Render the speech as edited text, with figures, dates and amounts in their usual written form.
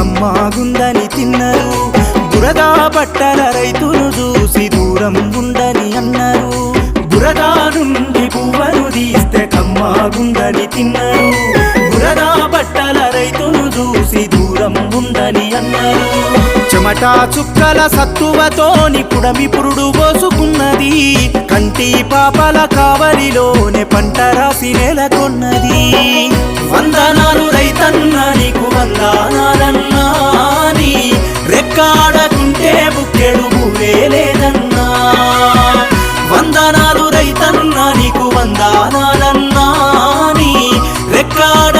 కమ్మాగుందని తిన్నరు బురదా బట్టల రైతును చూసి దూరం ఉందని అన్నారు బురదా నుండి పువ్వను తీస్తే కమ్మాగుందని తిన్నరు బురదా బట్టల రైతును చూసి దూరం ఉందని అన్నారు చెమటా చుక్కల సత్తువతోని పుడమి పురుడు పోసుకున్నది కంటి పాపల కావలిలోనే పంట రాసి నెలకొన్నది వందనాలు రైతన్న నీకు వందనాలన్నా నీ రెక్కాడకుంటే బుక్కెడు భూవే లేదన్నా వందనాలు రైతన్న నీకు వందనాలన్నా నీ రెక్కాడ